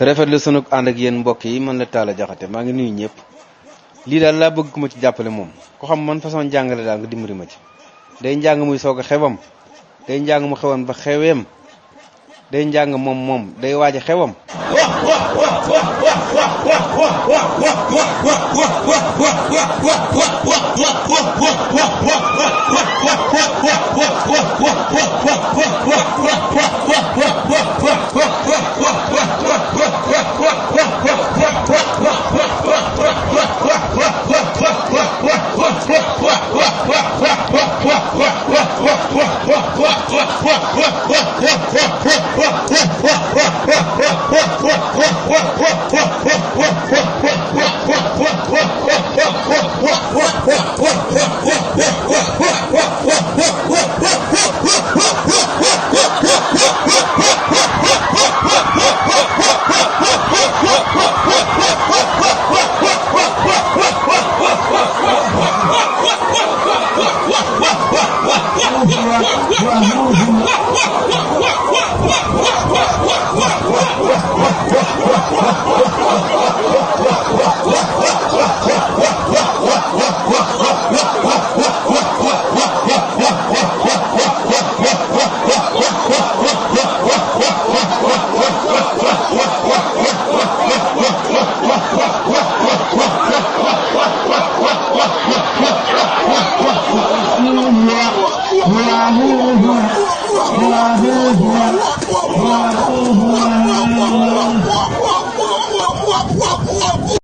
rafetlu sunu ànd ak yéen mbokk yi man la Talla Jaxate maa ngi nuyu ñëpp lii daal laa bëgg ku ma ci jàppale moom ko xam man façon jàngale daal nga dimbali ma ci day njàng muy soog a xewam day njàng mu xewoon ba xeweem day njàng moom day waaj a xewam